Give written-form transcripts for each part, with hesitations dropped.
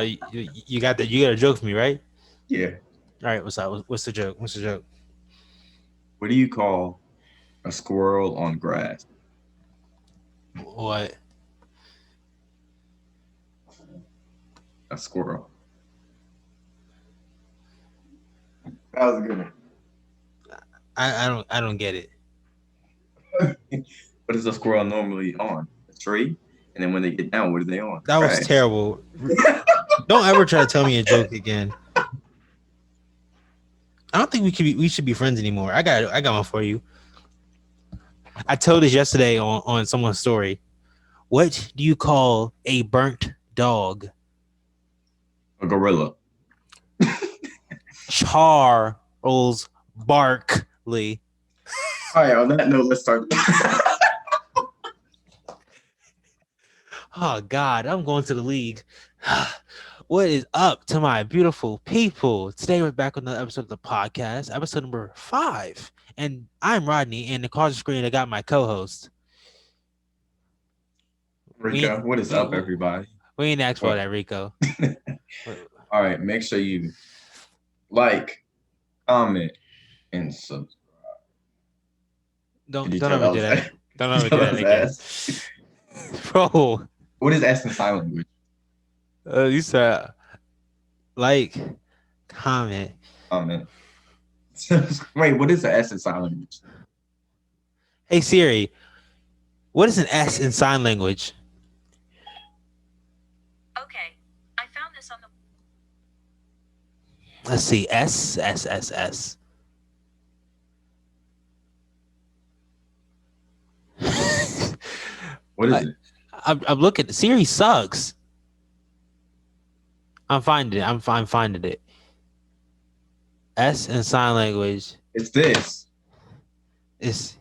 you got that? You got a joke for me, right? Yeah. All right. What's up? What's the joke? What's the joke? What do you call a squirrel on grass? What? A squirrel. That was a good I don't get it. one. What is a squirrel normally on? A tree? And then when they get down, what are they on? That was Grass. terrible. Don't ever try to tell me a joke again. I don't think we should be friends anymore. I got one for you. I told this yesterday on someone's story. What do you call a burnt dog? A gorilla. Charles Barkley. All right, on that note, let's start. Oh God, I'm going to the league. What is up to my beautiful people? Today we're back on another episode of the podcast, episode number 5. And I'm Rodney, and across the screen I got my co-host. Rico, what is up, everybody? We ain't asked for that, Rico. All right, make sure you like, comment, and subscribe. Don't ever do that. Don't ever do that again. Bro. What is S in sign language? You said like, comment. Wait, what is the S in sign language? Hey Siri, what is an S in sign language? Okay, I found this on the. Let's see, S. What is it? I'm looking. Siri sucks. I'm finding it. I'm finding it. S in sign language. It's this. It's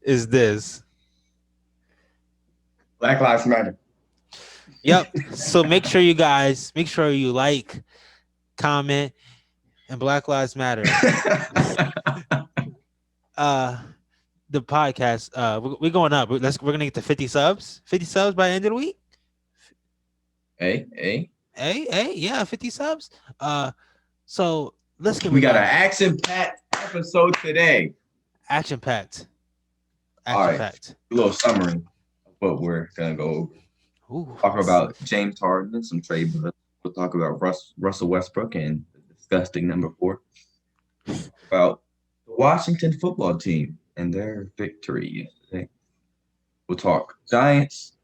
is this. Black Lives Matter. Yep. So make sure you like, comment, and Black Lives Matter. The podcast. We're going up. We're gonna get to 50 subs. 50 subs by the end of the week. Hey, yeah, 50 subs. So let's get. We got an action-packed episode today. Action-packed. All right. A little summary of what we're gonna go over. Ooh, talk about James Harden and some trade buzz. We'll talk about Russell Westbrook and the disgusting number 4. About the Washington football team and their victory yesterday. We'll talk Giants,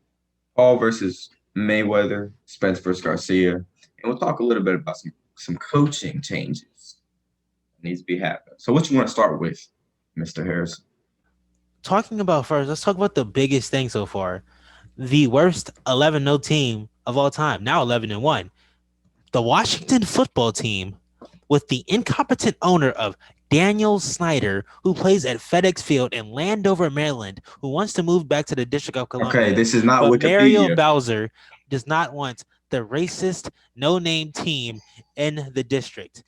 Paul versus Mayweather, Spence versus Garcia, and we'll talk a little bit about some coaching changes that needs to be happening. So what you want to start with, Mr. Harrison? Talking about first, let's talk about the biggest thing so far. The worst 11-0 team of all time, now 11-1. The Washington football team, with the incompetent owner of Daniel Snyder, who plays at FedEx Field in Landover, Maryland, who wants to move back to the District of Columbia. Okay, this is not but Wikipedia. Mario Bowser does not want the racist, no-name team in the district.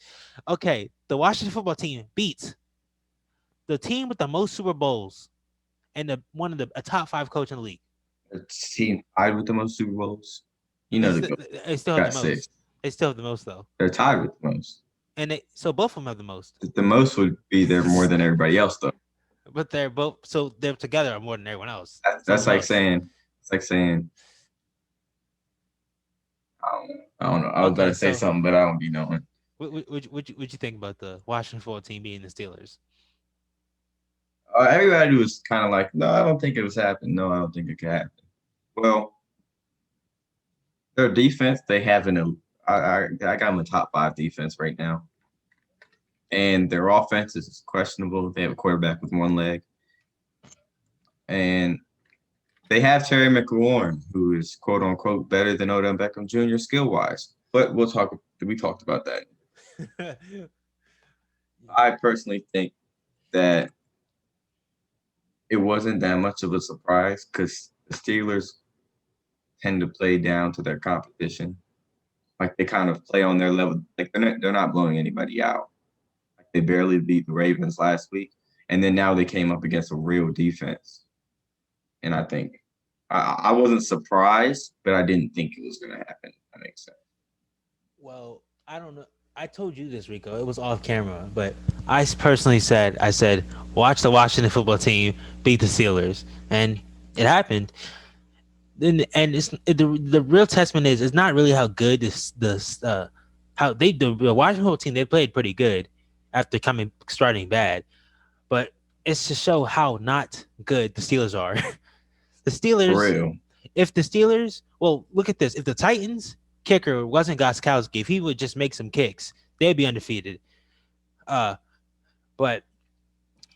Okay, the Washington football team beats the team with the most Super Bowls and a top 5 coach in the league. A team tied with the most Super Bowls. You know they still have the most. 6. They still have the most though. They're tied with the most. And so both of them have the most. The most would be there more than everybody else though. But they're together are more than everyone else. That's like saying. It's like saying. I don't know. I was about to say something, but I don't be knowing. What you think about the Washington football team being the Steelers? Everybody was kind of like, no, I don't think it was happening. No, I don't think it could happen. Well, their defense, they have I got them in top 5 defense right now. And their offense is questionable. They have a quarterback with one leg. And they have Terry McLaurin, who is quote unquote better than Odell Beckham Jr. skill-wise. But we talked about that. I personally think that it wasn't that much of a surprise because the Steelers tend to play down to their competition. Like they kind of play on their level. Like they're not blowing anybody out. Like they barely beat the Ravens last week. And then now they came up against a real defense. And I think I wasn't surprised, but I didn't think it was going to happen. That makes sense. Well, I don't know. I told you this, Rico. It was off camera, but personally said, I said, watch the Washington football team beat the Steelers, and it happened. Then, and the real testament is it's not really how good this how they the Washington football team they played pretty good after coming starting bad, but it's to show how not good the Steelers are. The For Steelers, real. if the Steelers, well, look at this. If the Titans kicker wasn't Goskowski, if he would just make some kicks, they'd be undefeated. Uh, but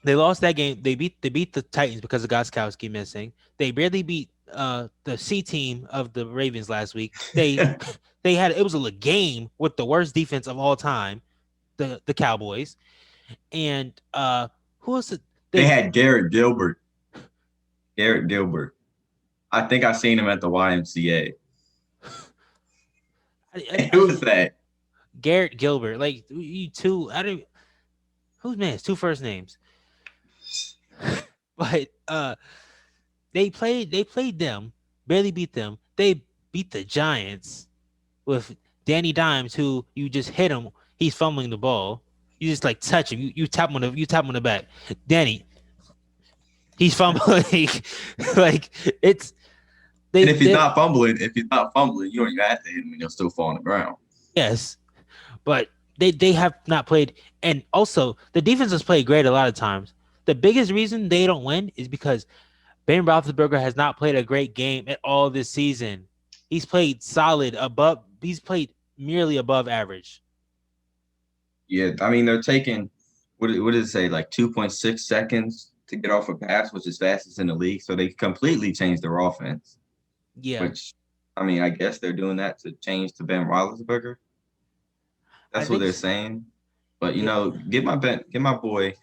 they lost that game. They beat the Titans because of Goskowski missing. They barely beat the C team of the Ravens last week. They had it was a game with the worst defense of all time, the Cowboys, and who else? They They had Garrett Gilbert. Garrett Gilbert. I think I seen him at the YMCA. Who was that? Garrett Gilbert, like you two. I don't. Whose names? Two first names. But they played them, barely beat them. They beat the Giants with Danny Dimes, who you just hit him. He's fumbling the ball. You just like touch him. You tap him on the back. Danny, he's fumbling. Like it's And they if he's not fumbling, you don't even have to hit him and he'll still fall on the ground. yes, but they have not played, and also the defense has played great a lot of times. The biggest reason they don't win is because Ben Roethlisberger has not played a great game at all this season. He's played solid above. He's played merely above average. Yeah, I mean they're taking what did it say, like 2.6 seconds to get off a pass, which is fastest in the league. So they completely changed their offense. Yeah, Which I mean, I guess they're doing that to change to Ben Roethlisberger. I That's what think. they're saying. But Yeah, get my boy,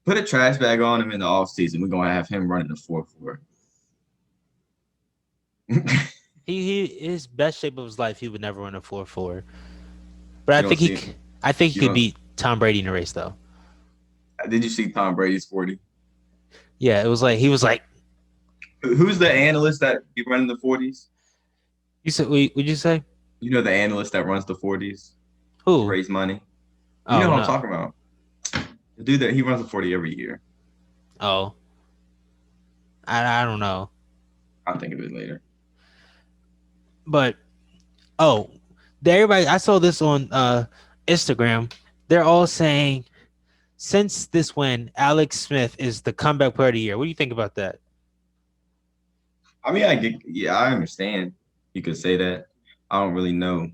put a trash bag on him in the offseason. We're gonna have him running the 4-4. he his best shape of his life. He would never run a 4-4. But You don't see I think he you could don't beat Tom Brady in a race though. did you see Tom Brady's 40? Yeah, it was like he was like Who's the analyst that be running the 40s? you said. Would you say You know the analyst that runs the 40s to who? raise money? You know Oh what I'm no. talking about. The dude that he runs the 40 every year. Oh, I don't know. I'll think of it later. But oh, everybody. I saw this on Instagram. They're all saying since this win, Alex Smith is the comeback player of the year. What do you think about that? I mean, I understand. You could say that. I don't really know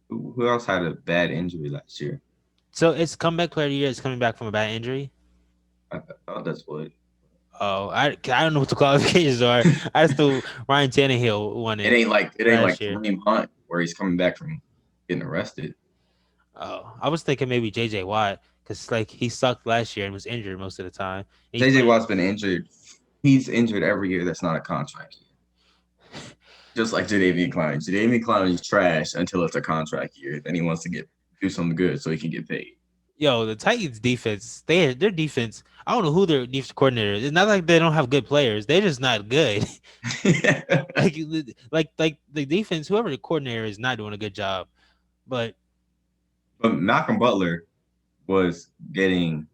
who else had a bad injury last year. So it's comeback player of the year. It's coming back from a bad injury. I thought that's what Oh, I don't know what the qualifications are. I just thought Ryan Tannehill won it it ain't like last year. Kareem Hunt where he's coming back from getting arrested. Oh, I was thinking maybe JJ Watt because like he sucked last year and was injured most of the time. And JJ Watt's been injured. He's injured every year. That's not a contract year. Just like Jadeveon Clowney. Jadeveon Clowney's trash until it's a contract year. Then he wants to do something good so he can get paid. Yo, the Titans defense, their defense. I don't know who their defense coordinator is. It's not like they don't have good players. They're just not good. like the defense, whoever the coordinator is, not doing a good job. But Malcolm Butler was getting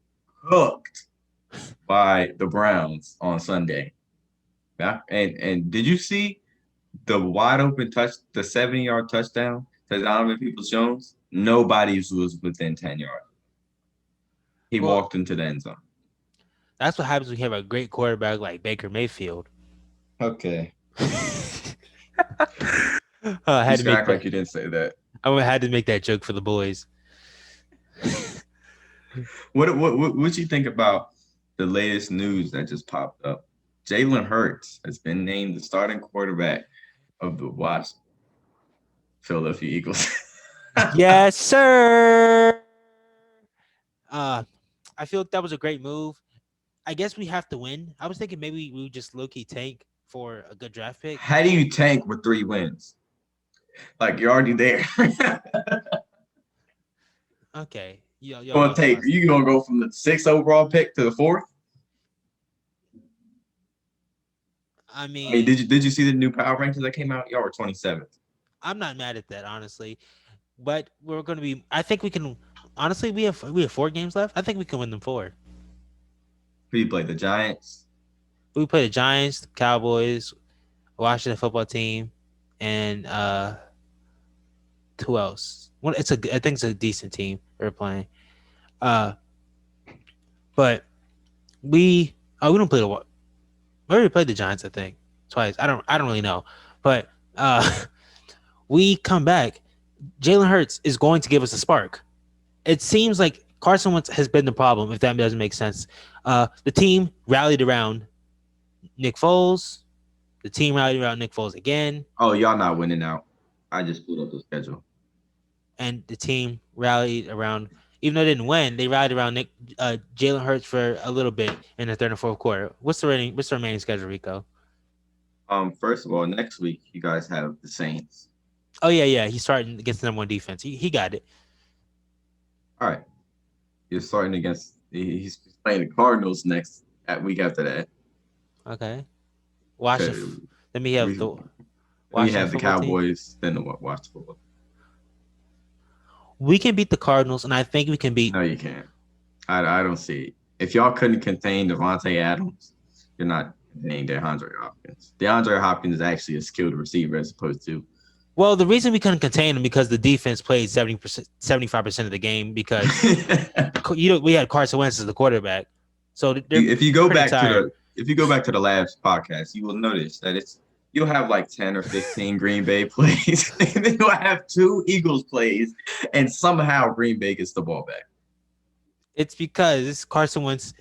cooked by the Browns on Sunday. And did you see the wide open the 70-yard touchdown to Donovan Peoples-Jones? Nobody was within 10 yards. He well, walked into the end zone. that's what happens when you have a great quarterback like Baker Mayfield. Okay. I had to make Act that. like you didn't say that. I had to make that joke for the boys. What you think about the latest news that just popped up? Jalen Hurts has been named the starting quarterback of the Philadelphia Eagles. Yes, sir. I feel like that was a great move. I guess we have to win. I was thinking maybe we would just low-key tank for a good draft pick. How do you tank with 3 wins? Like you're already there. Okay. You gonna go from the 6th overall pick to the 4th? I I mean, mean, did you see the new power rankings that came out? Y'all were 27th. I'm not mad at that, honestly. But we're going to be. I think we can. Honestly, we have 4 games left. I think we can win them 4. Who you play? The Giants. We play the Giants, the Cowboys, Washington football team, and who else? Well, I think it's a decent team we're playing. Uh, but we don't play the. We already played the Giants, I think, twice. I don't really know, but we come back. Jalen Hurts is going to give us a spark. It seems like Carson Wentz has been the problem. If that doesn't make sense, the team rallied around Nick Foles. The team rallied around Nick Foles again, Oh, y'all not winning out. I just pulled up the schedule. and the team rallied around. Even though they didn't win, they rallied around Jalen Hurts for a little bit in the third and fourth quarter. What's the rating? What's the remaining schedule, Rico? First of all, next week you guys have the Saints. Oh yeah. He's starting against the number 1 defense. He got it. All right, you're starting against. He's playing the Cardinals next at week after that. Okay. Okay, Washington. Then we have we, the we Washington have the football team. Cowboys. Then the Washington. We can beat the Cardinals, and I think we can beat. No, you can't. I don't see it. If y'all couldn't contain Devontae Adams, you're not containing DeAndre Hopkins. DeAndre Hopkins is actually a skilled receiver as opposed to. Well, the reason we couldn't contain them because the defense played 70%, 75% of the game because we had Carson Wentz as the quarterback. So if you go back tired. if you go back to the last podcast, you will notice that you'll have like 10 or 15 Green Bay plays, and then you'll have 2 Eagles plays, and somehow Green Bay gets the ball back. It's because Carson Wentz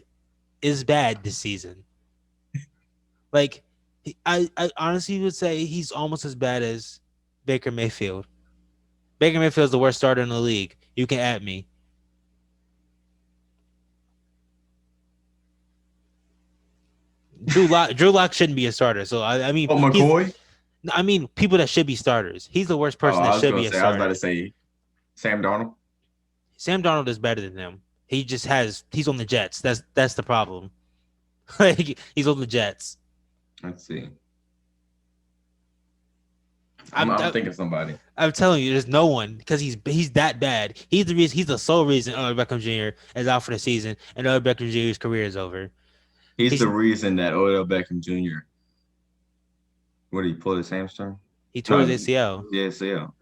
is bad this season. Like, I honestly would say he's almost as bad as Baker Mayfield. Baker Mayfield's the worst starter in the league. You can at me. Drew Lock shouldn't be a starter. So I mean, McCoy. I mean, people that should be starters. He's the worst person that should be a starter. I was about to say Sam Darnold. Sam Darnold is better than him. He's on the Jets. That's the problem. Like, he's on the Jets. Let's see. I'm thinking of somebody. I'm telling you, there's no one because he's that bad. He's the reason. He's the sole reason Odell Beckham Jr. is out for the season, and Odell Beckham Jr.'s career is over. He's the reason that Odell Beckham Jr. What did he pull his hamstring? He tore his ACL. Yeah, ACL.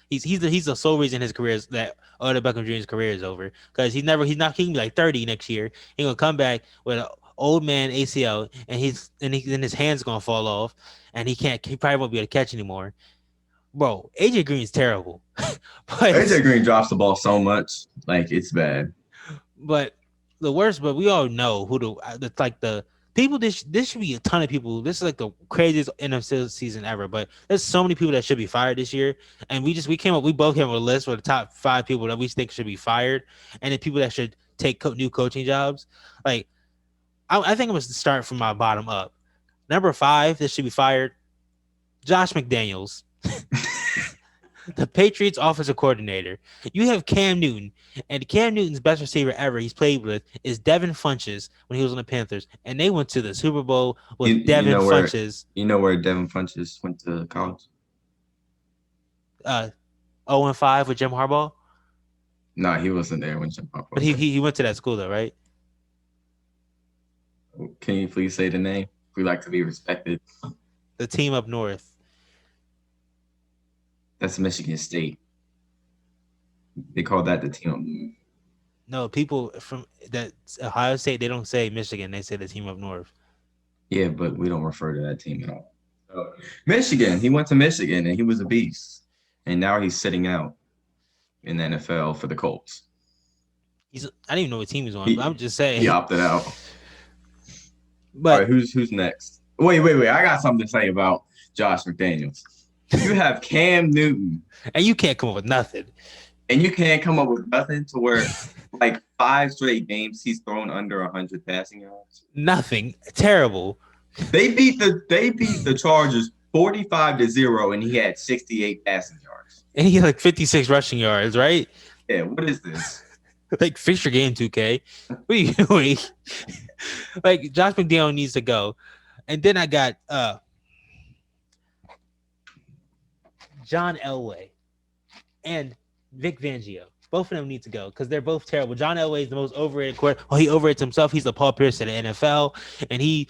He's the sole reason his career is that Odell Beckham Jr.'s career is over because he can be like 30 next year. He's gonna come back with an old man ACL, and his hand's gonna fall off, and he probably won't be able to catch anymore. Bro, AJ Green's terrible. But AJ Green drops the ball so much, like it's bad. But the worst, but we all know who the people. This should be a ton of people. This is like the craziest NFC season ever. But there's so many people that should be fired this year, and we both came up with a list for the top 5 people that we think should be fired, and the people that should take new coaching jobs. Like, I think I'm gonna start from my bottom up. Number 5 that should be fired, Josh McDaniels. The Patriots offensive coordinator. You have Cam Newton, and Cam Newton's best receiver ever he's played with is Devin Funchess when he was on the Panthers, and they went to the Super Bowl with Devin Funchess. You know where Devin Funchess went to college? 0-5 with Jim Harbaugh. No, he wasn't there when Jim Harbaugh. But he went to that school though, right? Can you please say the name? We like to be respected. The team up north. That's Michigan State. They call that the team up north. No, people from that Ohio State, they don't say Michigan. They say the team up north. Yeah, but we don't refer to that team at all. So, Michigan. He went to Michigan, and he was a beast. And now he's sitting out in the NFL for the Colts. I didn't even know what team he's on. But I'm just saying. He opted out. But all right, who's next? Wait. I got something to say about Josh McDaniels. You have Cam Newton. And you can't come up with nothing. And you can't come up with nothing to where, like, 5 straight games he's thrown under 100 passing yards. Nothing. Terrible. They beat the Chargers 45-0, and he had 68 passing yards. And he had like 56 rushing yards, right? Yeah, what is this? Like, fix your game, 2K. What are you doing? Like, Josh McDaniels needs to go. And then I got John Elway and Vic Fangio. Both of them need to go because they're both terrible. John Elway is the most overrated quarterback. Well, he overrates himself. He's the Paul Pierce of the NFL, and he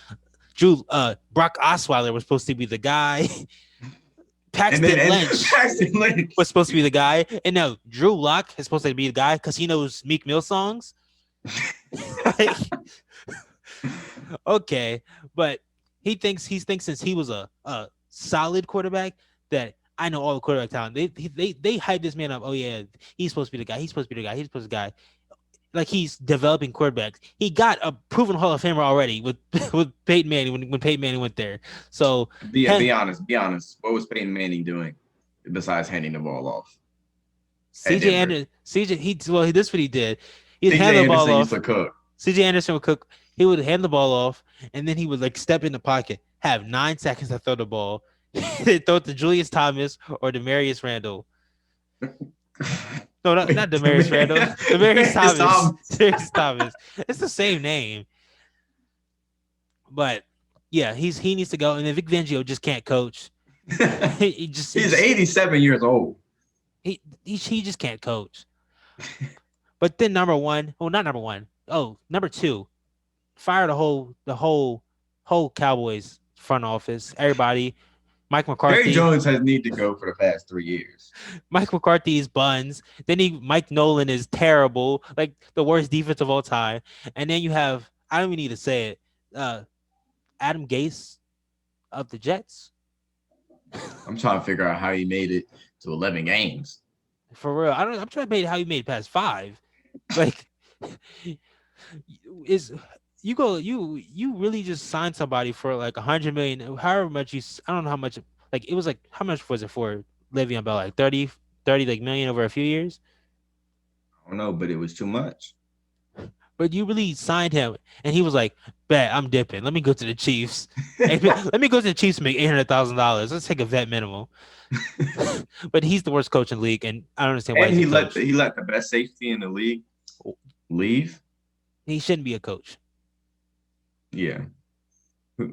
drew Brock Osweiler was supposed to be the guy. Paxton And Lynch Paxton Lynch. was supposed to be the guy, and now Drew Lock is supposed to be the guy because he knows Meek Mill songs. Like, okay, but he thinks since he was a solid quarterback that I know all the quarterback talent. They hype this man up. Oh yeah, he's supposed to be the guy. He's supposed to be the guy. He's supposed to be the guy. Like he's developing quarterbacks. He got a proven Hall of Famer already with with Peyton Manning when Peyton Manning went there. So Be honest. Be honest. What was Peyton Manning doing besides handing the ball off at CJ Denver? Anderson, this is what he did. He'd hand C.J. the ball Anderson used off. to cook. CJ Anderson would cook. He would hand the ball off, and then he would like step in the pocket, have 9 seconds to throw the ball, then throw it to Julius Thomas or Demarius Randall. No, not Demarius Randall. Demarius Thomas. Demarius Thomas. It's the same name, but yeah, he needs to go. And then Vic Fangio just can't coach. He's 87 years old. He just can't coach. But then number one, well, not number one. Oh, number two, fire the whole Cowboys front office. Everybody, Mike Jerry McCarthy. Jones has need to go for the past 3 years. Mike McCarthy is buns. Then Mike Nolan is terrible, like the worst defense of all time. And then you have I don't even need to say it. Adam Gase of the Jets. I'm trying to figure out how he made it to 11 games. For real, I don't. I'm trying to make how you made it past 5. Like, is you really just signed somebody for like 100 million, however much I don't know how much. Like it was like how much was it for Le'Veon Bell? Like 30 like million over a few years. I don't know, but it was too much. But you really signed him, and he was like, "Bet I'm dipping. Let me go to the Chiefs. Let me go to the Chiefs and make $800,000. Let's take a vet minimum." But he's the worst coach in the league, and I don't understand why And he's a coach. he let the best safety in the league leave. He shouldn't be a coach. Yeah.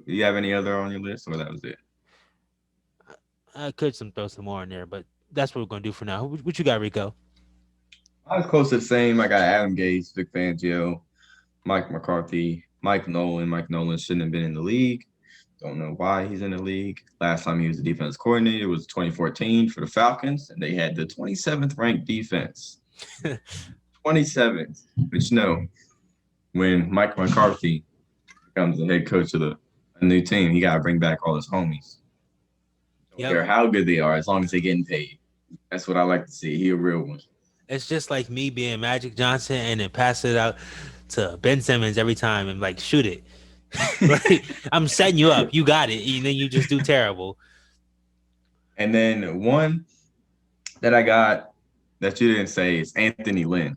You have any other on your list, or that was it? I could throw some more in there, but that's what we're gonna do for now. What you got, Rico? I was close to the same. I got Adam Gase, Vic Fangio, Mike McCarthy, Mike Nolan. Mike Nolan shouldn't have been in the league. Don't know why he's in the league. Last time he was the defense coordinator was 2014 for the Falcons, and they had the 27th ranked defense. 27th. But when Mike McCarthy becomes the head coach of a new team, he got to bring back all his homies. Don't care how good they are, as long as they're getting paid. That's what I like to see. He a real one. It's just like me being Magic Johnson and then pass it out to Ben Simmons every time and like shoot it. Like, I'm setting you up. You got it. And then you just do terrible. And then one that I got that you didn't say is Anthony Lynn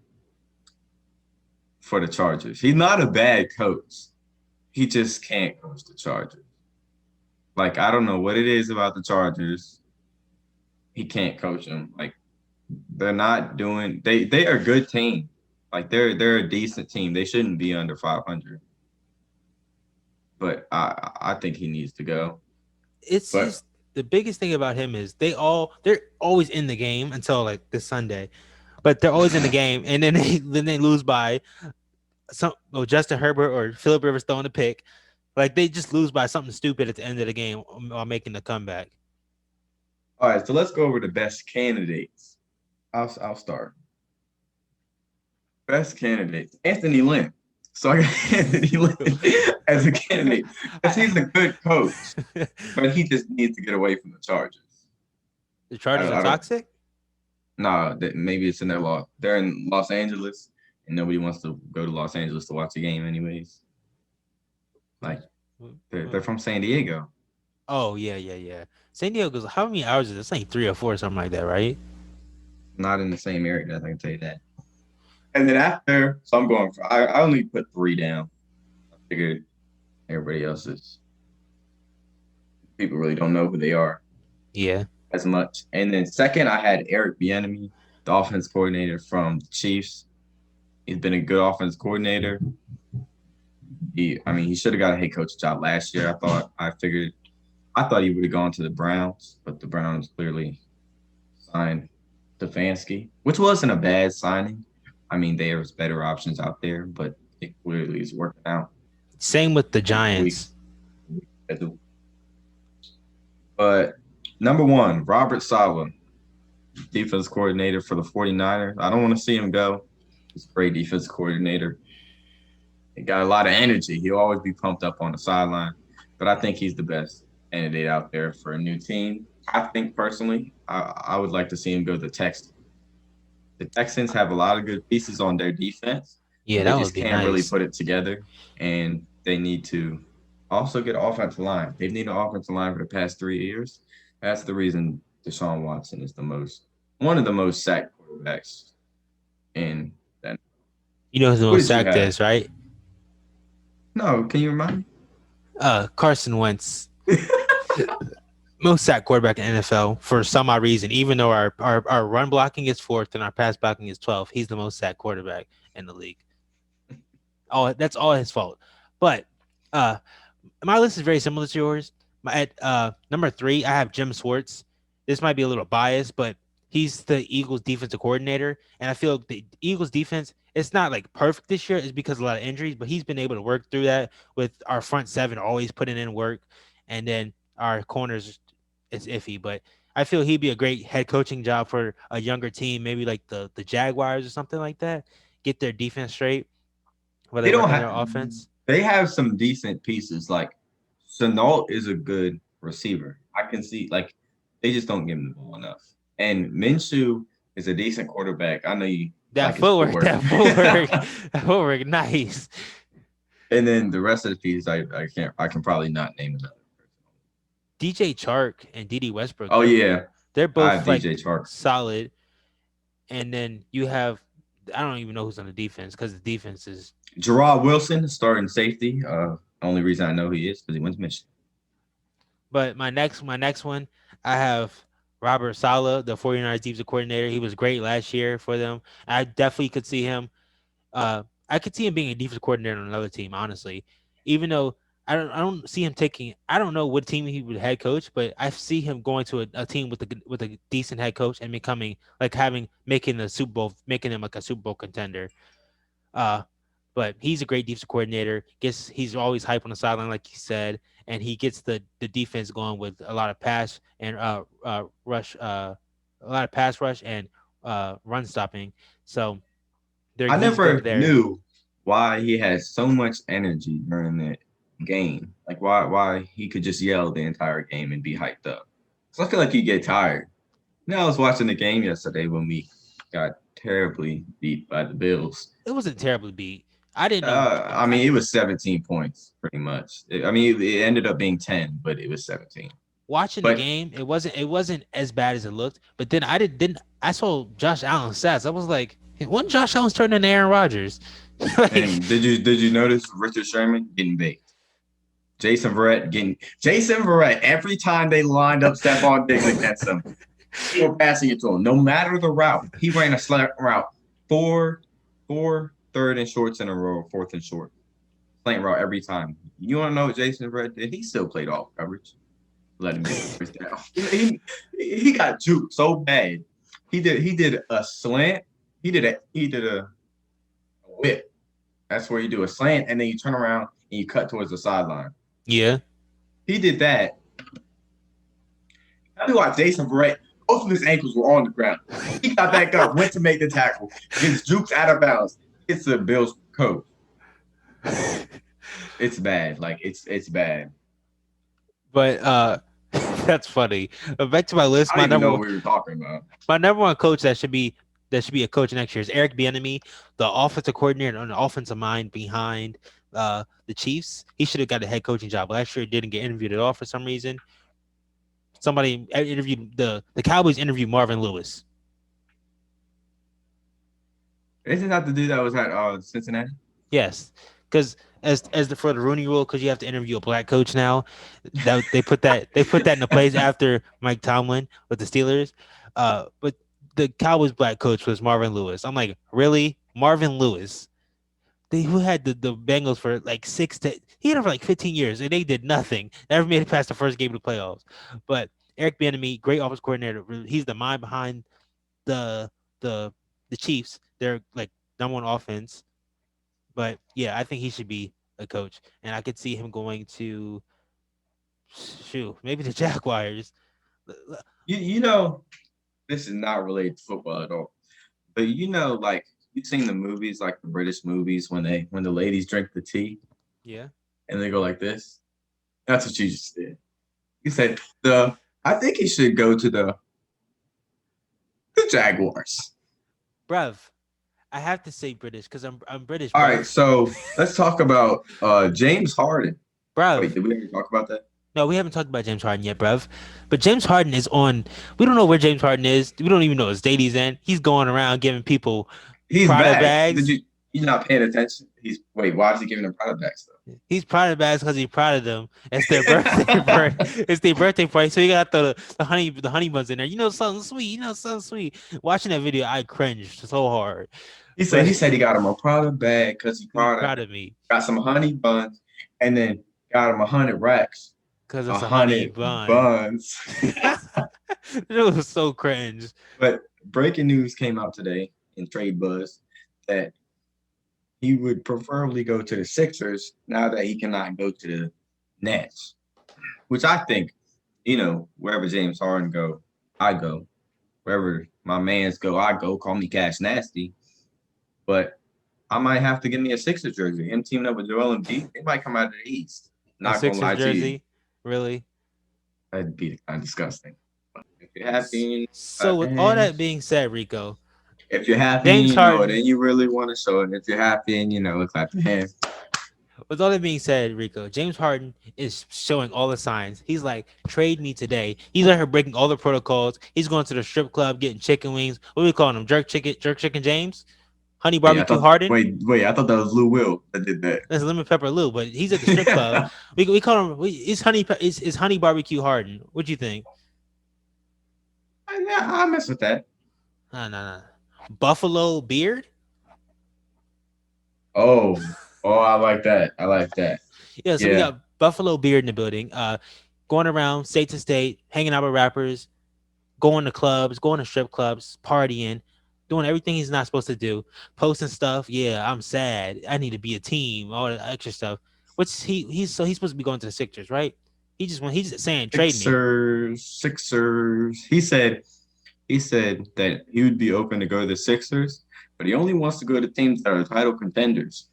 for the Chargers. He's not a bad coach. He just can't coach the Chargers. Like, I don't know what it is about the Chargers. He can't coach them. Like, they're not doing they are a good team. Like they're a decent team. They shouldn't be under 500. But I think he needs to go. Just the biggest thing about him is they're always in the game until like this Sunday. But they're always in the game and then they lose by Justin Herbert or Phillip Rivers throwing a pick. Like they just lose by something stupid at the end of the game while making the comeback. All right, so let's go over the best candidates. I'll start. Best candidates. Anthony Lynn. So I got Anthony Lynn as a candidate because he's a good coach, but he just needs to get away from the Chargers. The Chargers are toxic? No, maybe it's in their law. They're in Los Angeles, and nobody wants to go to Los Angeles to watch a game anyways. Like, they're from San Diego. Oh, yeah. San Diego's, how many hours is it? It's like 3 or 4 or something like that, right? Not in the same area, I can tell you that. And then after, so I'm going for, I only put 3 down. I figured everybody else's people really don't know who they are. Yeah. As much. And then second, I had Eric Bieniemy, the offense coordinator from the Chiefs. He's been a good offense coordinator. He should have got a head coach job last year. I thought he would have gone to the Browns, but the Browns clearly signed Stefanski, which wasn't a bad signing. I mean, there's better options out there, but it clearly is working out. Same with the The Giants. weeks, but number one, Robert Saleh, defense coordinator for the 49ers. I don't want to see him go. He's a great defense coordinator. He got a lot of energy. He'll always be pumped up on the sideline, but I think he's the best candidate out there for a new team. I think personally, I would like to see him go to the Texans. The Texans have a lot of good pieces on their defense, Yeah, but they that would just be can't really nice. put it together. And they need to also get an offensive line. They've needed an offensive line for the past 3 years. That's the reason Deshaun Watson is one of the most sacked quarterbacks in that. You know who's the Who most did you sacked have? is, right? No, can you remind Carson Wentz. me? Most sacked quarterback in NFL for some odd reason. Even though our run blocking is fourth and our pass blocking is 12th, he's the most sacked quarterback in the league. That's all his fault. But uh, my list is very similar to yours. At number 3, I have Jim Schwartz. This might be a little biased, but he's the Eagles defensive coordinator, and I feel the Eagles defense, it's not like perfect this year. It's because of a lot of injuries, but he's been able to work through that with our front seven always putting in work, and then our corners is iffy. But I feel he'd be a great head coaching job for a younger team, maybe like the Jaguars or something like that. Get their defense straight while They they don't work on have. their offense. They have some decent pieces. Like Chenault is a good receiver. I can see they just don't give him the ball enough. And Minshew is a decent quarterback. I know you That like his footwork, footwork. that footwork, that footwork, nice. And then the rest of the pieces, I can probably not name another person. DJ Chark and DD Westbrook, Oh yeah, they're I have both like DJ Chark. solid. And then you have, I don't even know who's on the defense because the defense is. Gerard Wilson, starting safety. Only reason I know he is because he went to Michigan. But my next one, I have Robert Sala, the 49ers defensive coordinator. He was great last year for them. I definitely could see him. I could see him being a defensive coordinator on another team, honestly. Even though I don't see him taking. I don't know what team he would head coach, but I see him going to a team with a decent head coach and becoming like making the Super Bowl, making him like a Super Bowl contender. Uh, but he's a great defensive coordinator. He's always hype on the sideline, like you said, and he gets the defense going with a lot of pass and rush, a lot of pass rush and run stopping. So I he's good never there. knew why he had so much energy during that game. Like why he could just yell the entire game and be hyped up. So I feel like he get tired. I was watching the game yesterday when we got terribly beat by the Bills. It wasn't terribly beat. I didn't know. It was 17 points pretty much. It ended up being 10, but it was 17. Watching the But game, it wasn't as bad as it looked. But then I saw Josh Allen stats. I was like, when Josh Allen's turning into Aaron Rodgers. Like, and did you notice Richard Sherman getting baked? Jason Verrett every time they lined up Stephon Diggs against him, they were passing it to him. No matter the route, he ran a slant route. Four third and shorts in a row, fourth and short. Slant route every time. You want to know what Jason Verrett did? He still played off coverage. Let him get first down. He got juked so bad. He did a slant. He did a whip. That's where you do a slant and then you turn around and you cut towards the sideline. yeah. He did that. I knew why Jason Verrett, both of his ankles were on the ground. He got back up, went to make the tackle, gets juked out of bounds, hits the Bills coach. It's bad. Like it's bad. But that's funny. Back to my list. I don't even know what we were talking about. My number one coach that should be a coach next year is Eric Bieniemy, the offensive coordinator and the offensive mind behind the Chiefs. He should have got a head coaching job last year. He didn't get interviewed at all for some reason. Somebody interviewed the Cowboys interviewed Marvin Lewis. Isn't that the dude that was at Cincinnati? Yes, because for the Rooney Rule, because you have to interview a black coach now. That they put that into place after Mike Tomlin with the Steelers. But the Cowboys black coach was Marvin Lewis. I'm like, really, Marvin Lewis? who had the Bengals for like he had them for like 15 years and they did nothing. Never made it past the first game of the playoffs. But Eric Bieniemy, great offense coordinator. He's the mind behind the the the Chiefs. They're like number one offense. But yeah, I think he should be a coach, and I could see him going to shoot maybe the Jaguars. You know, this is not related to football at all. But like you've seen the movies, like the British movies, when the ladies drink the tea Yeah, and they go like this. That's what you just did. You said the. I think he should go to the Jaguars. bruv. I have to say British because I'm British, All right, bruv. so let's talk about James Harden. Bruv. Wait, did we ever talk about that? No, we haven't talked about James Harden yet, bruv. But James Harden is on. We don't know where James Harden is. We don't even know his date he's in. He's going around giving people He's Prada back. Did bags. you not paying attention? Why is he giving them product bags though? He's Prada bags because he's proud of them. It's their birthday. It's their birthday party, so you got the honey buns in there. You know something sweet. Something sweet. Watching that video, I cringed so hard. He said he got him a product bag because he Proud of me got some honey buns and then got him 100 racks, because a it's a honey hundred bun. buns. It was so cringe. But breaking news came out today in Trade Buzz that he would preferably go to the Sixers now that he cannot go to the Nets, which I think, wherever James Harden go, I go. Wherever my mans go, I go. Call me Cash Nasty. But I might have to give me a Sixers jersey. Him teaming up with Joel Embiid, they might come out of the East. A Not gonna lie Sixers to you. jersey, really? That'd be kind of disgusting. If you're happy, So with all that being said, Rico, if you're happy, James Harden. then you really want to show it. If you're happy, and clap your hands. With all that being said, Rico, James Harden is showing all the signs. He's like, trade me today. He's out here breaking all the protocols. He's going to the strip club, getting chicken wings. What are we calling him? Jerk chicken James? Honey barbecue Harden? Wait, I thought that was Lou Will that did that. That's lemon pepper Lou, but he's at the strip club. We call him, it's honey barbecue Harden. What do you think? Yeah, I mess with that. Nah. Buffalo beard? Oh, I like that. Yeah, so we got Buffalo beard in the building. Going around state to state, hanging out with rappers, going to clubs, going to strip clubs, partying, doing everything he's not supposed to do, posting stuff. Yeah, I'm sad. I need to be a team. All that extra stuff. Which he's supposed to be going to the Sixers, right? He's just saying trade me. Sixers. He said that he would be open to go to the Sixers, but he only wants to go to teams that are title contenders.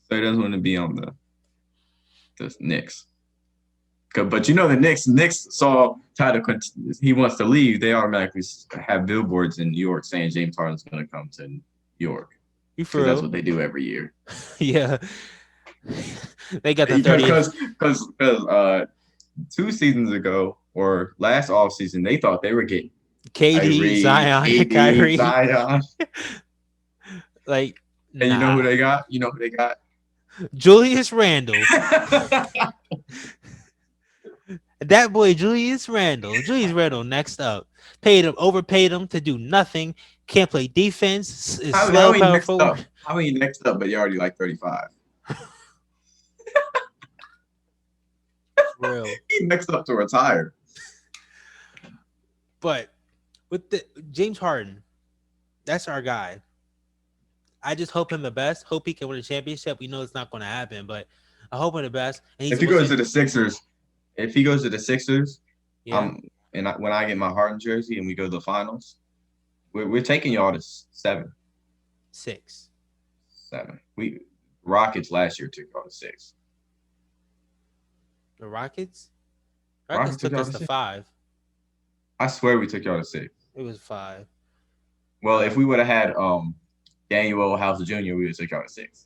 So he doesn't want to be on the Knicks. But the Knicks saw title he wants to leave. They automatically have billboards in New York saying James Harden's going to come to New York. You for real? That's what they do every year. Yeah. They got the 30th. Because 2 seasons ago or last offseason, they thought they were getting KD, Zion, Kyrie. Zion. Like, and you know who they got? Julius Randle. That boy, Julius Randle. Julius Randle next up. Overpaid him to do nothing. Can't play defense. Is slow power forward. How many next up, but you're already like 35? Real. He next up to retire. But with the James Harden, that's our guy. I just hope him the best. Hope he can win a championship. We know it's not going to happen, but I hope him the best. And if he goes to the Sixers, yeah. When I get my Harden jersey and we go to the finals, we're taking y'all to 7. 6. 7. Rockets last year took y'all to 6. The Rockets? Rockets took us to 5. I swear we took y'all to 6. It was 5. Well, if we would have had Daniel House Jr., we would have took y'all to 6.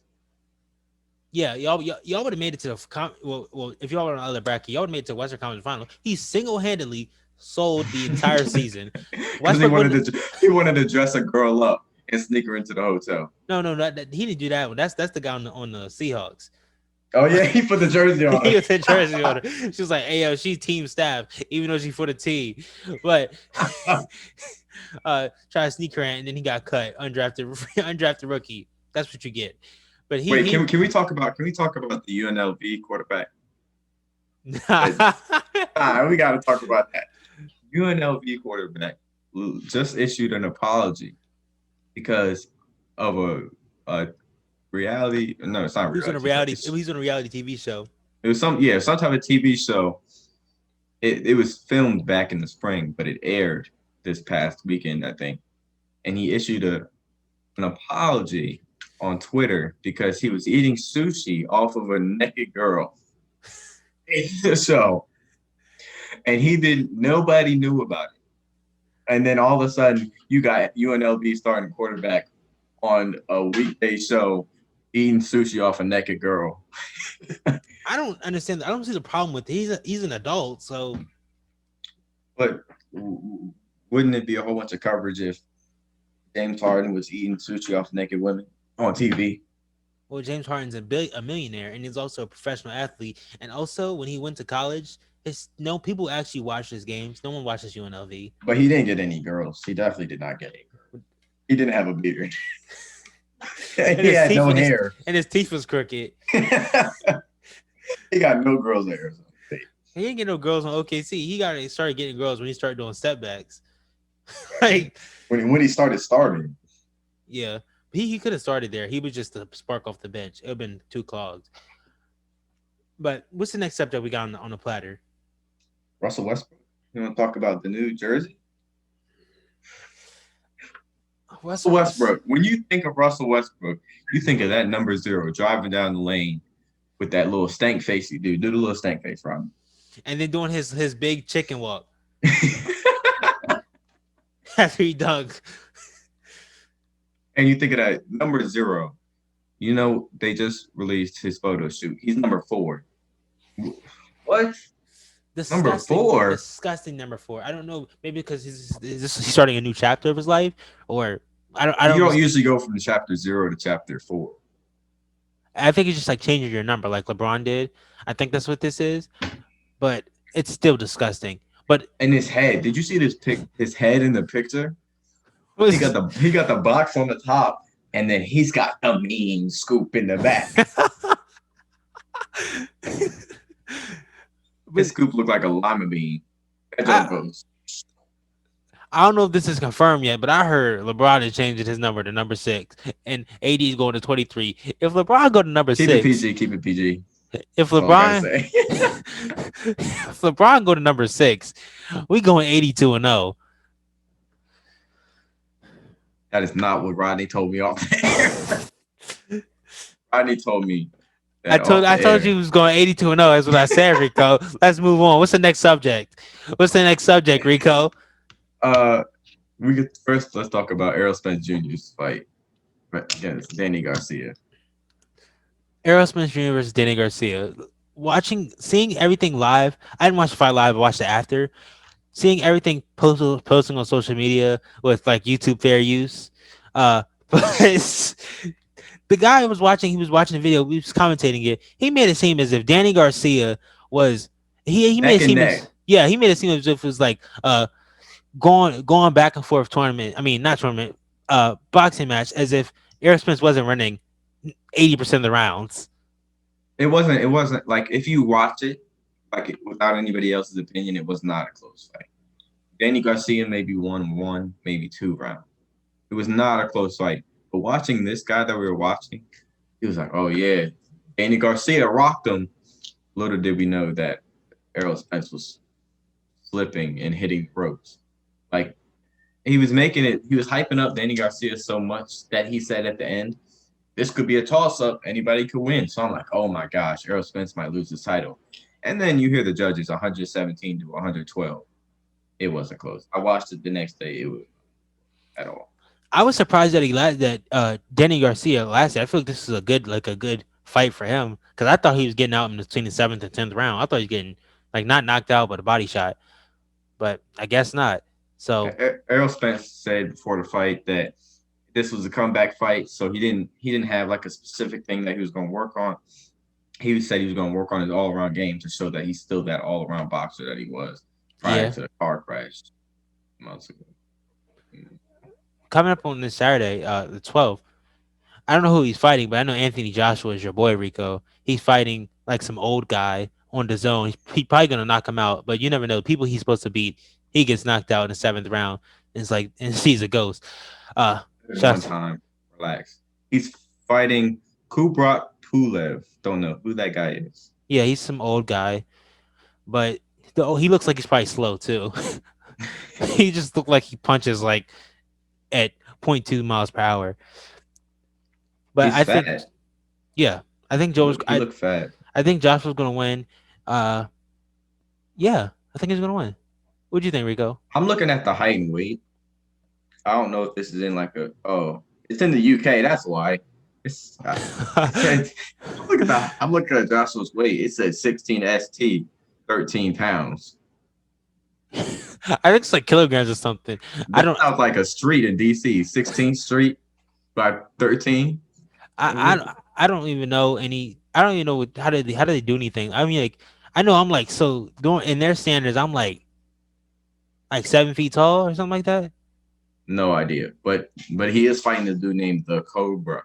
Yeah, y'all would have made it to the well. If y'all were on the other bracket, y'all would have made it to Western Conference Final. He single-handedly sold the entire season. Because he wanted to dress a girl up and sneak her into the hotel. No, he didn't do that one. That's the guy on the Seahawks. Oh yeah, he put the jersey on. He put the jersey on her. She was like, "Hey yo, she's team staff, even though she's for the team." But try to sneak her in, and then he got cut, undrafted rookie. That's what you get. But Wait, he can we talk about the UNLV quarterback? Uh, I we got to talk about that. UNLV quarterback just issued an apology because of a reality. No, it's not was on a reality, but reality. He was on a reality TV show. it was some type of TV show. It was filmed back in the spring, but it aired this past weekend, I think. And he issued an apology on Twitter because he was eating sushi off of a naked girl in the show, and he didn't. Nobody knew about it. And then all of a sudden, you got UNLV starting quarterback on a weekday show eating sushi off a naked girl. I don't understand. I don't see the problem with it. He's an adult, so But wouldn't it be a whole bunch of coverage if James Harden was eating sushi off naked women on TV? well, James Harden's a millionaire, and he's also a professional athlete. And also, when he went to college, his no people actually watch his games. No one watches UNLV. But he didn't get any girls. He definitely did not get any girls. He didn't have a beard. And He had no hair. and his teeth was crooked. He got no girls in Arizona State. He didn't get no girls on OKC. He got started getting girls when he started doing step backs. Like, When he starting. yeah, he could have started there. He was just a spark off the bench. It would have been too clogged. But what's the next subject we got on the platter? Russell Westbrook. You want to talk about the new jersey? Russell Westbrook. When you think of Russell Westbrook, you think of that number 0 driving down the lane with that little stank face you do. Do the little stank face, Rob. And then doing his big chicken walk after he dunked. And you think of that number 0. You know, they just released his photo shoot. He's number 4. What? Number 4? Disgusting number 4. I don't know. Maybe because he's starting a new chapter of his life, or I don't. You don't usually go from chapter 0 to chapter 4. I think it's just like changing your number, like LeBron did. I think that's what this is, but it's still disgusting. But and his head. Did you see his head in the picture? He got the box on the top, and then he's got the mean scoop in the back. His scoop looked like a lima bean. I don't know if this is confirmed yet, but I heard LeBron is changing his number to number 6, and AD is going to 23. If LeBron go to number 6, keep it PG. If LeBron, if LeBron go to number 6, we going 82-0. That is not what Rodney told me off there. Rodney told me. I told you he was going 82-0. That's what I said, Rico. Let's move on. What's the next subject? Rico? Let's talk about Errol Spence Jr.'s fight against Danny Garcia. Errol Spence Jr. versus Danny Garcia. Seeing everything live. I didn't watch the fight live. I watched it after. Seeing everything posting on social media with like YouTube fair use. But the guy was watching the video. We was commentating it. He made it seem as if Danny Garcia was he made it seem he made it seem as if it was like going back and forth tournament. I mean, not tournament, boxing match, as if Errol Spence wasn't running 80% of the rounds. It wasn't like, if you watch it like without anybody else's opinion, it was not a close fight. Danny Garcia maybe won 1, maybe 2 rounds. It was not a close fight. But watching this guy that we were watching, he was like, oh yeah, Danny Garcia rocked him. Little did we know that Errol Spence was slipping and hitting ropes. Like, he was hyping up Danny Garcia so much that he said at the end, this could be a toss-up. Anybody could win. So I'm like, oh my gosh, Errol Spence might lose his title. And then you hear the judges 117 to 112. It wasn't close. I watched it the next day. It was at all. I was surprised that Danny Garcia lasted. I feel like this is a good fight for him, because I thought he was getting out in between the 7th and 10th round. I thought he was getting like not knocked out but a body shot, but I guess not. So Errol Spence said before the fight that this was a comeback fight, so he didn't have like a specific thing that he was going to work on. He said he was going to work on his all-around game to show that he's still that all-around boxer that he was prior to the car crash months ago. Coming up on this Saturday, the 12th, I don't know who he's fighting, but I know Anthony Joshua is your boy Rico. He's fighting like some old guy on the zone. He probably gonna knock him out, but you never know. People he's supposed to beat, he gets knocked out in the seventh round. And it's like and sees a ghost. One Shots. time. Relax. He's fighting Kubrat Pulev. Don't know who that guy is. Yeah, he's some old guy, but he looks like he's probably slow too. He just looked like he punches like at point 0.2 miles per hour. But He's I think, fat. yeah, I think Joe's. He look fat. I think Joshua's gonna win. Uh, yeah, I think he's gonna win. What do you think, Rico? I'm looking at the height and weight. I don't know if this is in like a it's in the UK. That's why. It said I'm looking at Joshua's weight. It said 16 ST, 13 pounds. I think it's like kilograms or something. I That don't. sounds like a street in DC, 16th Street by 13. I don't even know any. I don't even know how do they do anything. I mean, like I know I'm like so doing in their standards. I'm like 7 feet tall or something like that. No idea. But he is fighting the dude named the Cobra.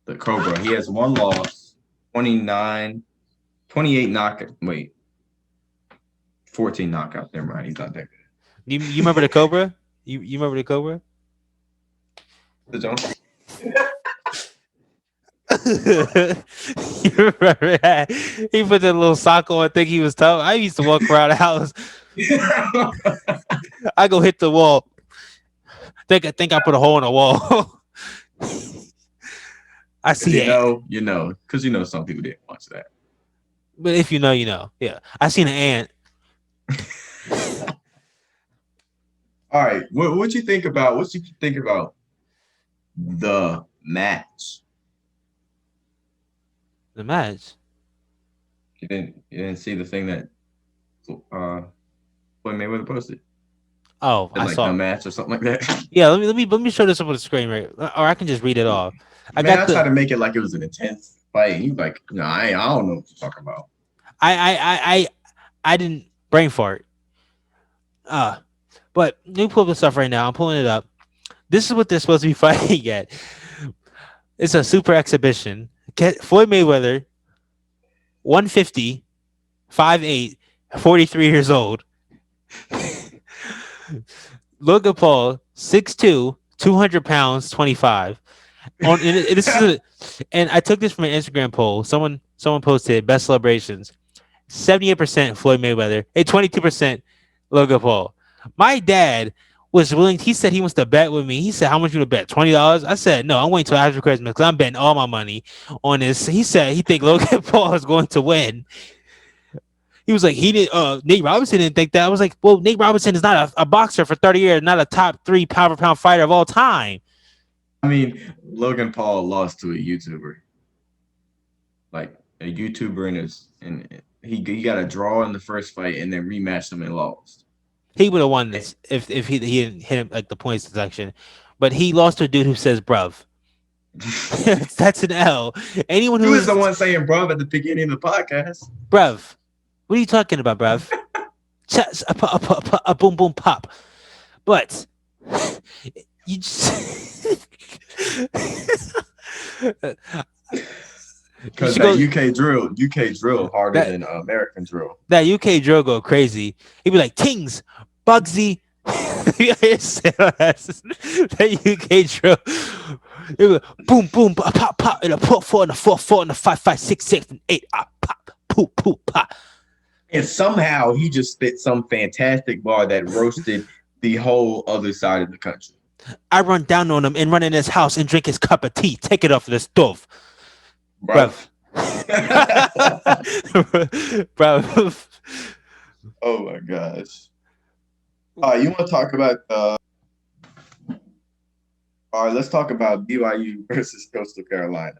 The Cobra. He has one loss, 29, 28 knockout. Wait, 14 knockouts. Never mind. He's not that good. You remember the Cobra? You remember the Cobra? The Jones. You remember that? He put that little sock on. Think he was tough. I used to walk around the house. I go hit the wall. Think I put a hole in the wall. I see it. Because some people didn't watch that. But if you know, you know. Yeah. I seen an ant. All right, what you think about the match? The match. You didn't see the thing that uh Floyd Mayweather posted? Oh, I Like the saw. match or something like that. Yeah, let me show this up on the screen, right? Or I can just read it off. I Man, got I tried the to make it like it was an intense fight. And you like, no, I don't know what you're talking about. I didn't brain fart. Uh but let me pull up the stuff right now. I'm pulling it up. This is what they're supposed to be fighting at. It's a super exhibition. Floyd Mayweather, 150, 5'8", 43 years old. Logan Paul, 6'2", 200 pounds, 25. This is and I took this from an Instagram poll. Someone posted best celebrations. 78% Floyd Mayweather, and 22% Logan Paul. My dad was willing. He said he wants to bet with me. He said, "How much you to bet? $20?" I said, "No, I'm waiting till after Christmas because I'm betting all my money on this." He said he think Logan Paul is going to win. He was like, he didn't. Nate Robinson didn't think that. I was like, well, Nate Robinson is not a boxer for 30 years, not a top 3 pound for pound fighter of all time. I mean, Logan Paul lost to a YouTuber, like a YouTuber and he got a draw in the first fight and then rematched him and lost. He would have won this if he didn't hit him like the points deduction, but he lost to a dude who says "bruv." That's an L. Anyone He who was is the one saying "bruv" at the beginning of the podcast. "bruv," what are you talking about, bruv? A boom boom pop. But you just you Because should that go. UK drill harder That than American drill. that UK drill go crazy. He'd be like Kings, Bugsy. That UK drill. It would be boom, boom, pop, pop, pop, and a put four and a four, four and a five, five, six, six, and eight. Pop, poop, poop, pop. And somehow he just spit some fantastic bar that roasted the whole other side of the country. I run down on him and run in his house and drink his cup of tea. Take it off the stove, Bruv. bruv. Bruv. Oh my gosh. You want to talk about all right, let's talk about BYU versus Coastal Carolina.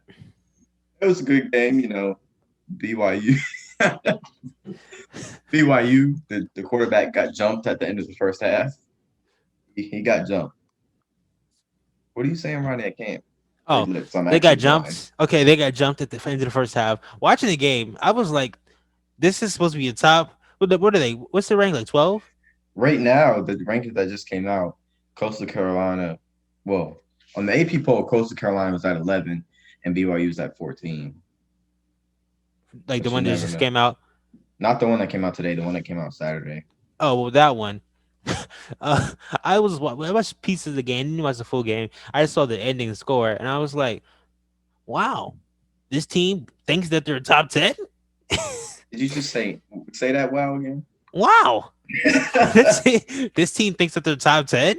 It was a good game, BYU. BYU, the quarterback got jumped at the end of the first half. He got jumped. What are you saying around that camp? Oh, Lips, I'm they got actually blind. jumped. Okay, they got jumped at the end of the first half. Watching the game, I was like, "This is supposed to be a top." What are they? What's the rank? Like 12? Right now, the rankings that just came out, Coastal Carolina, well, On the AP poll, Coastal Carolina was at 11 and BYU was at 14. Like the But you one that never just know. came out. Not the one that came out today, the one that came out Saturday. Oh, well, that one. uh, I watched pieces of the game. Didn't watch the full game. I just saw the ending score, and I was like, "Wow, this team thinks that they're top 10." Did you just say that wow again? Wow, I this team thinks that they're top 10.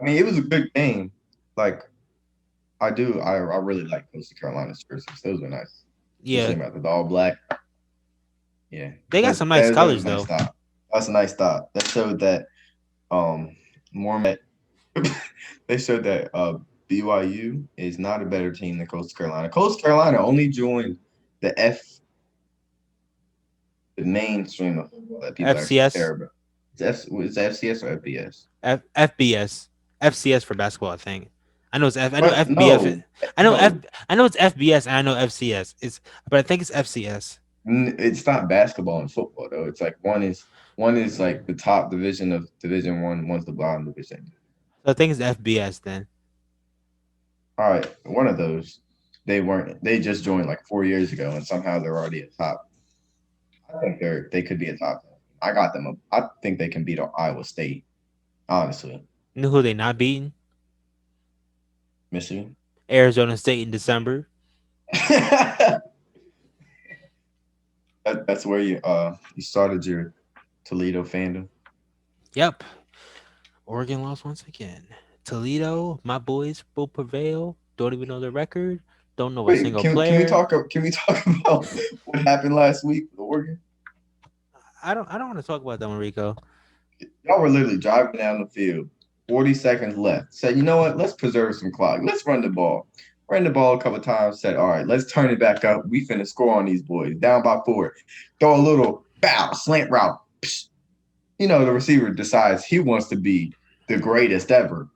mean, it was a good game. Like I really like Coastal Carolina's jerseys. Those were nice. Yeah, Especially about the all black. Yeah. they got But some nice that was colors a nice though. stop. That's a nice stop. That showed that Mormon they showed that BYU is not a better team than Coastal Carolina. Coastal Carolina only joined the the mainstream of football that people actually care FCS, about. It's FCS or FBS? FBS, FCS for basketball. I think. I know it's F. I know What? FBF. No, I know F. no. I know it's FBS and I know FCS. But I think it's FCS. It's not basketball and football though. It's like one is like the top division of Division One, one's the bottom division. So I think it's FBS then. All right, one of those. They weren't. They just joined like 4 years ago, and somehow they're already at top. I think they could be a top. I got them. I think they can beat Iowa State. Honestly, You know who they not beating? Michigan. Arizona State in December. That's where you started your Toledo fandom. Yep. Oregon lost once again. Toledo, my boys will prevail. Don't even know the record. Don't know a Wait, single can we player. talk? Can we talk about what happened last week with Oregon? I don't want to talk about that one, Rico. Y'all were literally driving down the field, 40 seconds left. Said, you know what? Let's preserve some clock. Let's run the ball. Ran the ball a couple of times. Said, all right, let's turn it back up. We finna score on these boys. Down by 4. Throw a little bow, slant route. Psh. You know, the receiver decides he wants to be the greatest ever.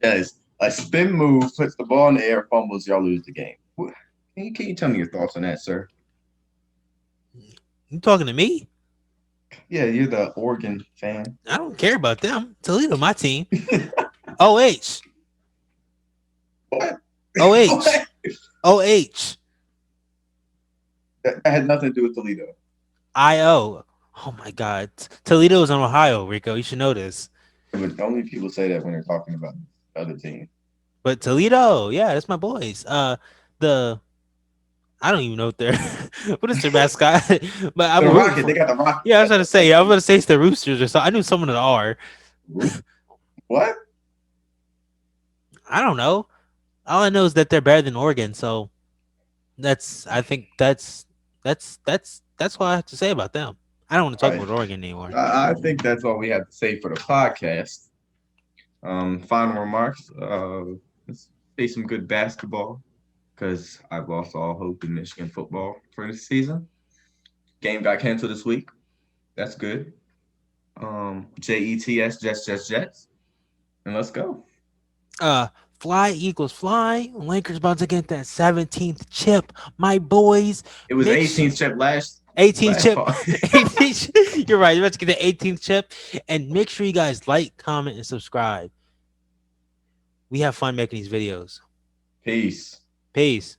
Does a spin move, puts the ball in the air, fumbles, y'all lose the game. Can you tell me your thoughts on that, sir? You talking to me? Yeah, you're the Oregon fan. I don't care about them. Toledo, my team. OH. What? OH. What? OH. That had nothing to do with Toledo. IO. Oh my God. Toledo is in Ohio, Rico. You should know this. But only people say that when they're talking about the other team. But Toledo, yeah, that's my boys. The I don't even know what their what is their mascot, but I'm The rooting Rocket, for. they got the Rocket. Yeah, I was gonna say. I was gonna say it's the Roosters or so. I knew someone at R. What? I don't know. All I know is that they're better than Oregon. So I think that's what I have to say about them. I don't want to All talk right. about Oregon anymore. I think that's all we have to say for the podcast. Final remarks. Let's play some good basketball because I've lost all hope in Michigan football for this season. Game got canceled this week. That's good. Jets, and let's go. Uh, Fly Eagles fly. Lakers about to get that 17th chip. My boys. It was Make 18th chip last 18th chip. part. 18th, you're right. You're about to get the 18th chip. And make sure you guys like, comment, and subscribe. We have fun making these videos. Peace. Peace.